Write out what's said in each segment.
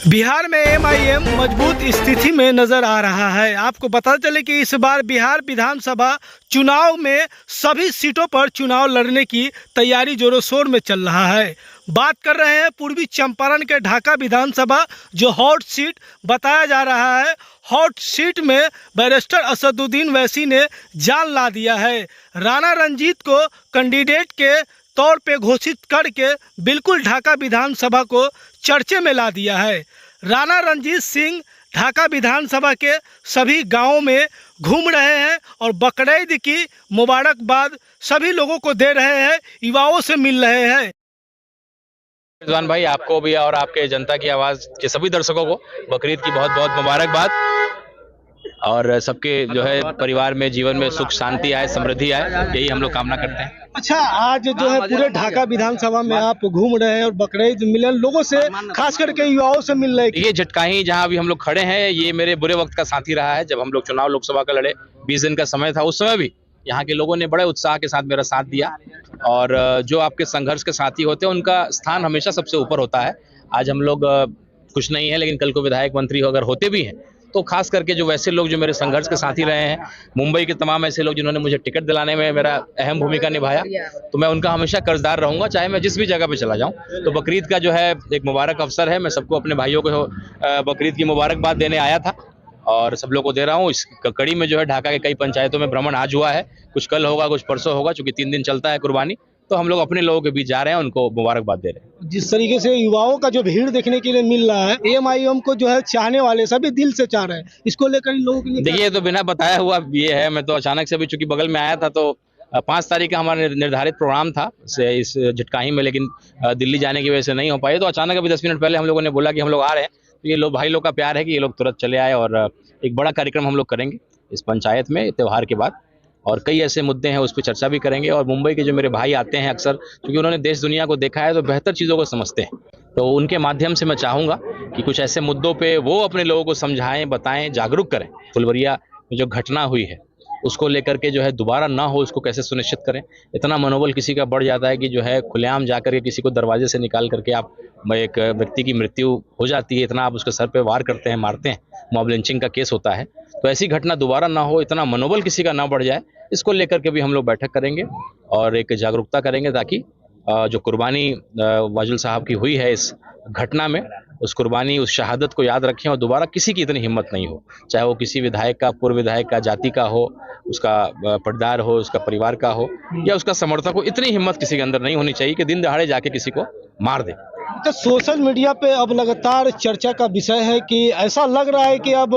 बिहार में एमआईएम मजबूत स्थिति में नजर आ रहा है। आपको बता चले कि इस बार बिहार विधानसभा चुनाव में सभी सीटों पर चुनाव लड़ने की तैयारी जोरों शोर में चल रहा है। बात कर रहे हैं पूर्वी चंपारण के ढाका विधानसभा, जो हॉट सीट बताया जा रहा है। हॉट सीट में बैरिस्टर असदुद्दीन वैसी ने जान ला दिया है। राणा रंजीत को कैंडिडेट के तौर पे घोषित करके बिल्कुल ढाका विधानसभा को चर्चे में ला दिया है। राणा रंजीत सिंह ढाका विधानसभा के सभी गांवों में घूम रहे हैं और बकरीद की मुबारकबाद सभी लोगों को दे रहे हैं, युवाओं से मिल रहे हैं। रिजवान भाई, आपको भी और आपके जनता की आवाज के सभी दर्शकों को बकरीद की बहुत बहुत मुबारकबाद और सबके जो है परिवार में, जीवन में सुख शांति आए, समृद्धि आए, यही हम लोग कामना करते हैं। अच्छा, आज जो है पूरे ढाका विधानसभा में आप घूम रहे हैं और बकरीद मिलन लोगों से, खास करके युवाओं से मिल रहे हैं। ये झटकाही जहां अभी हम लोग खड़े हैं, ये मेरे बुरे वक्त का साथी रहा है। जब हम लोग चुनाव लोकसभा का लड़े, 20 दिन का समय था, उस समय भी यहाँ के लोगों ने बड़े उत्साह के साथ मेरा साथ दिया। और जो आपके संघर्ष के साथी होते हैं उनका स्थान हमेशा सबसे ऊपर होता है। आज हम लोग कुछ नहीं है, लेकिन कल को विधायक मंत्री अगर होते भी हैं तो खास करके जो वैसे लोग जो मेरे संघर्ष के साथी रहे हैं, मुंबई के तमाम ऐसे लोग जिन्होंने मुझे टिकट दिलाने में मेरा अहम भूमिका निभाया, तो मैं उनका हमेशा कर्जदार रहूंगा, चाहे मैं जिस भी जगह पे चला जाऊं। तो बकरीद का जो है एक मुबारक अवसर है। मैं सबको, अपने भाइयों को बकरीद की मुबारकबाद देने आया था और सब लोग को दे रहा हूँ। इस कड़ी में जो है ढाका के कई पंचायतों में भ्रमण आज हुआ है, कुछ कल होगा, कुछ परसों होगा, चूंकि 3 दिन चलता है कुर्बानी। तो हम लोग अपने लोगों के बीच जा रहे हैं, उनको मुबारकबाद दे रहे हैं। जिस तरीके से युवाओं का जो भीड़ देखने के लिए मिल रहा है, एमआईएम को जो है चाहने वाले सभी दिल से चाह रहे हैं, इसको लेकर इन लोगों के लिए देखिए, तो बिना बताया हुआ ये है। मैं तो अचानक से भी चूंकि बगल में आया था, तो 5 तारीख का हमारा निर्धारित प्रोग्राम था इस झटकाही में, लेकिन दिल्ली जाने की वजह से नहीं हो पाए। तो अचानक अभी 10 मिनट पहले हम लोगों ने बोला कि हम लोग आ रहे हैं। तो ये लोग, भाई लोग का प्यार है कि ये लोग तुरंत चले आए और एक बड़ा कार्यक्रम हम लोग करेंगे इस पंचायत में त्योहार के बाद, और कई ऐसे मुद्दे हैं उस पर चर्चा भी करेंगे। और मुंबई के जो मेरे भाई आते हैं अक्सर, क्योंकि उन्होंने देश दुनिया को देखा है तो बेहतर चीज़ों को समझते हैं, तो उनके माध्यम से मैं चाहूँगा कि कुछ ऐसे मुद्दों पे वो अपने लोगों को समझाएं, बताएं, जागरूक करें। फुलवरिया में जो घटना हुई है उसको लेकर के जो है दोबारा ना हो, उसको कैसे सुनिश्चित करें। इतना मनोबल किसी का बढ़ जाता है कि जो है खुलेआम जा करके किसी को दरवाजे से निकाल करके आप, एक व्यक्ति की मृत्यु हो जाती है, इतना आप उसके सर पे वार करते हैं, मारते हैं, मॉब लिंचिंग का केस होता है। तो ऐसी घटना दोबारा ना हो, इतना मनोबल किसी का ना बढ़ जाए, इसको लेकर के भी हम लोग बैठक करेंगे और एक जागरूकता करेंगे, ताकि जो कुर्बानी वाजुल साहब की हुई है इस घटना में, उस कुर्बानी, उस शहादत को याद रखें और दोबारा किसी की इतनी हिम्मत नहीं हो, चाहे वो किसी विधायक का, पूर्व विधायक का, जाति का हो, उसका पटदार हो, उसका परिवार का हो या उसका समर्थक हो, इतनी हिम्मत किसी के अंदर नहीं होनी चाहिए कि दिन दहाड़े जाके किसी को मार दे। तो सोशल मीडिया पे अब लगातार चर्चा का विषय है कि ऐसा लग रहा है कि अब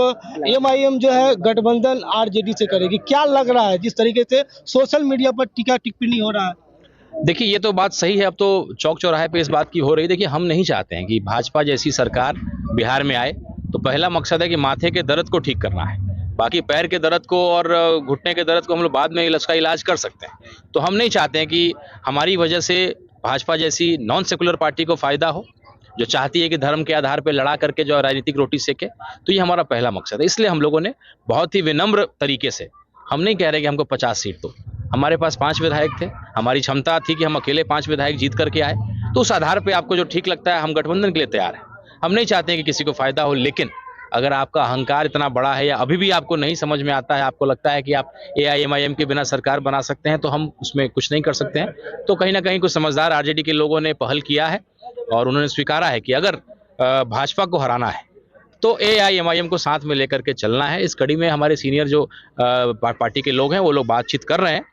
एमआईएम जो है गठबंधन आरजेडी से करेगी। क्या लग रहा है जिस तरीके से सोशल मीडिया पर टीका टिप्पणी हो रहा है? देखिए, ये तो बात सही है, अब तो चौक चौराहे पे इस बात की हो रही है। देखिए, हम नहीं चाहते हैं कि भाजपा जैसी सरकार बिहार में आए। तो पहला मकसद है कि माथे के दर्द को ठीक करना है, बाकी पैर के दर्द को और घुटने के दर्द को हम लोग बाद में इसका इलाज कर सकते हैं। तो हम नहीं चाहते हैं कि हमारी वजह से भाजपा जैसी नॉन सेकुलर पार्टी को फायदा हो, जो चाहती है कि धर्म के आधार पर लड़ा करके जो राजनीतिक रोटी सेके। तो ये हमारा पहला मकसद है। इसलिए हम लोगों ने बहुत ही विनम्र तरीके से, हम नहीं कह रहे कि हमको 50 सीट दो, हमारे पास 5 विधायक थे, हमारी क्षमता थी कि हम अकेले 5 विधायक जीत करके आए। तो उस आधार पे आपको जो ठीक लगता है, हम गठबंधन के लिए तैयार हैं। हम नहीं चाहते हैं कि किसी को फायदा हो, लेकिन अगर आपका अहंकार इतना बड़ा है या अभी भी आपको नहीं समझ में आता है, आपको लगता है कि आप एआईएमआईएम के बिना सरकार बना सकते हैं, तो हम उसमें कुछ नहीं कर सकते हैं। तो कहीं ना कहीं कुछ समझदार आरजेडी के लोगों ने पहल किया है और उन्होंने स्वीकारा है कि अगर भाजपा को हराना है तो एआईएमआईएम को साथ में लेकर के चलना है। इस कड़ी में हमारे सीनियर जो पार्टी के लोग हैं वो लोग बातचीत कर रहे हैं,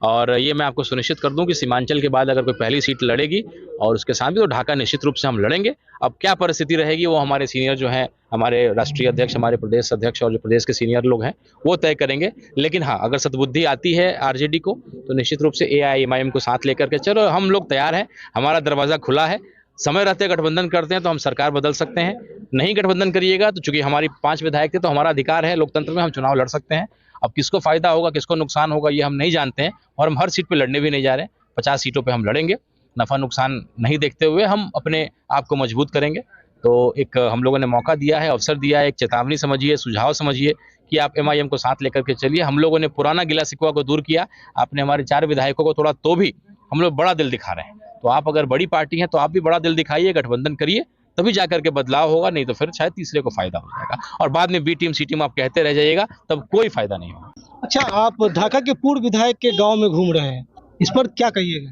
और ये मैं आपको सुनिश्चित कर दूं कि सीमांचल के बाद अगर कोई पहली सीट लड़ेगी और उसके साथ भी, तो ढाका निश्चित रूप से हम लड़ेंगे। अब क्या परिस्थिति रहेगी वो हमारे सीनियर जो हैं, हमारे राष्ट्रीय अध्यक्ष, हमारे प्रदेश अध्यक्ष और जो प्रदेश के सीनियर लोग हैं वो तय करेंगे। लेकिन हाँ, अगर सद्बुद्धि आती है आरजेडी को तो निश्चित रूप से एआईएमआईएम को साथ लेकर के चलो, हम लोग तैयार हैं, हमारा दरवाज़ा खुला है। समय रहते गठबंधन करते हैं तो हम सरकार बदल सकते हैं, नहीं गठबंधन करिएगा तो चूंकि हमारी 5 विधायक थे तो हमारा अधिकार है लोकतंत्र में, हम चुनाव लड़ सकते हैं। अब किसको फायदा होगा, किसको नुकसान होगा, ये हम नहीं जानते हैं, और हम हर सीट पे लड़ने भी नहीं जा रहे हैं। 50 सीटों पे हम लड़ेंगे, नफा नुकसान नहीं देखते हुए हम अपने आप को मजबूत करेंगे। तो एक हम लोगों ने मौका दिया है, अवसर दिया है, एक चेतावनी समझिए, सुझाव समझिए कि आप एमआईएम को साथ लेकर के चलिए। हम लोगों ने पुराना गिला शिकवा को दूर किया, आपने हमारे 4 विधायकों को तोड़ा, तो भी हम लोग बड़ा दिल दिखा रहे हैं। तो आप अगर बड़ी पार्टी हैं तो आप भी बड़ा दिल दिखाइए, गठबंधन करिए, तभी जाकर के बदलाव होगा, नहीं तो फिर शायद तीसरे को फायदा हो जाएगा और बाद में बी टीम सी टीम आप कहते रह जाइएगा, तब कोई फायदा नहीं होगा। अच्छा, आप ढाका के पूर्व विधायक के गांव में घूम रहे हैं, इस पर क्या कहिएगा?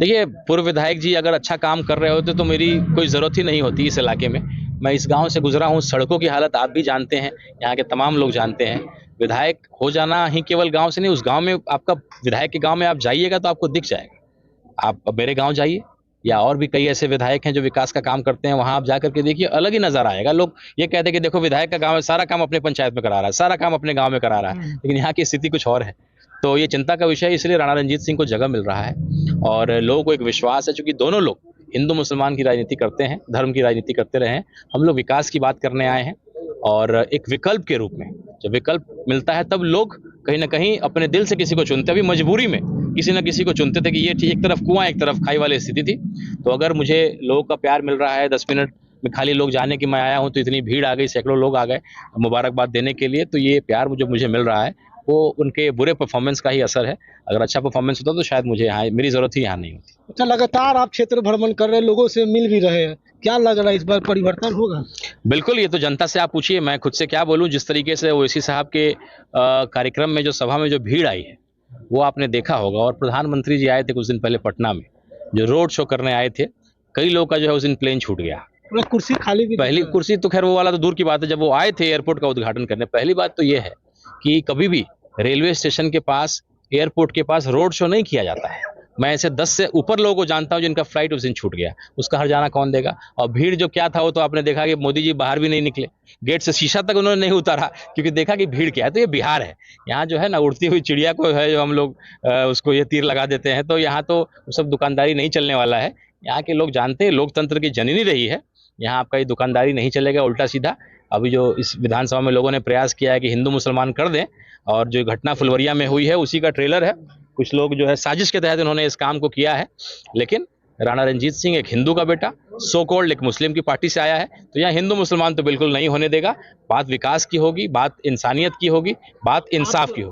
देखिए, पूर्व विधायक जी अगर अच्छा काम कर रहे होते तो मेरी कोई ज़रूरत ही नहीं होती इस इलाके में। मैं इस गांव से गुजरा हूं, सड़कों की हालत आप भी जानते हैं, यहाँ के तमाम लोग जानते हैं। विधायक हो जाना ही केवल गांव से नहीं, उस गांव में आपका विधायक के गांव में आप जाइएगा तो आपको दिख जाएगा। आप अब मेरे गांव जाइए या और भी कई ऐसे विधायक हैं जो विकास का काम करते हैं, वहां आप जाकर के देखिए, अलग ही नज़ारा आएगा। लोग ये कहते हैं कि देखो विधायक का गांव है, सारा काम अपने पंचायत में करा रहा है, सारा काम अपने गांव में करा रहा है, लेकिन यहाँ की स्थिति कुछ और है। तो ये चिंता का विषय है, इसलिए राणा रंजीत सिंह को जगह मिल रहा है और लोगों को एक विश्वास है, चूंकि दोनों लोग हिंदू मुसलमान की राजनीति करते हैं, धर्म की राजनीति करते रहे हैं। हम लोग विकास की बात करने आए हैं और एक विकल्प के रूप में, जब विकल्प मिलता है तब लोग कहीं ना कहीं अपने दिल से किसी को चुनते हैं। अभी मजबूरी में किसी न किसी को चुनते थे कि ये एक तरफ कुआं एक तरफ खाई वाली स्थिति थी। तो अगर मुझे लोगों का प्यार मिल रहा है, 10 मिनट में खाली लोग जाने की मैं आया हूं तो इतनी भीड़ आ गई, सैकड़ों लोग आ गए मुबारकबाद देने के लिए, तो ये प्यार जो मुझे मिल रहा है वो उनके बुरे परफॉर्मेंस का ही असर है। अगर अच्छा परफॉर्मेंस होता तो शायद मुझे यहाँ मेरी जरूरत ही यहाँ नहीं होती। अच्छा, लगातार आप क्षेत्र भ्रमण कर रहे हैं, लोगों से मिल भी रहे हैं, क्या लग रहा है इस बार परिवर्तन होगा? बिल्कुल, ये तो जनता से आप पूछिए, मैं खुद से क्या बोलूं। जिस तरीके से ओवैसी साहब के कार्यक्रम में जो सभा में जो भीड़ आई है वो आपने देखा होगा, और प्रधानमंत्री जी आए थे कुछ दिन पहले पटना में, जो रोड शो करने आए थे, कई लोगों का जो है उस दिन प्लेन छूट गया। पूरा कुर्सी खाली भी, पहली कुर्सी तो खैर वो वाला तो दूर की बात है, जब वो आए थे एयरपोर्ट का उद्घाटन करने, पहली बात तो ये है कि कभी भी रेलवे स्टेशन के पास, एयरपोर्ट के पास रोड शो नहीं किया जाता है। मैं ऐसे 10 से ऊपर लोगों को जानता हूं जिनका फ्लाइट उस दिन छूट गया, उसका हर्जाना कौन देगा? और भीड़ जो क्या था वो तो आपने देखा कि मोदी जी बाहर भी नहीं निकले, गेट से शीशा तक उन्होंने नहीं उतारा, क्योंकि देखा कि भीड़ क्या है। तो ये बिहार है, यहाँ जो है ना उड़ती हुई चिड़िया को है जो हम लोग उसको ये तीर लगा देते हैं, तो यहाँ तो सब दुकानदारी नहीं चलने वाला है। यहाँ के लोग जानते हैं, लोकतंत्र की जननी रही है, यहाँ आपका ये दुकानदारी नहीं चलेगा, उल्टा सीधा। अभी जो इस विधानसभा में लोगों ने प्रयास किया है कि हिंदू मुसलमान कर दें, और जो घटना फुलवरिया में हुई है उसी का ट्रेलर है। कुछ लोग जो है साजिश के तहत उन्होंने इस काम को किया है, लेकिन राणा रंजीत सिंह एक हिंदू का बेटा, सो कॉल्ड एक मुस्लिम की पार्टी से आया है, तो यहाँ हिंदू मुसलमान तो बिल्कुल नहीं होने देगा। बात विकास की होगी, बात इंसानियत की होगी, बात इंसाफ की होगी।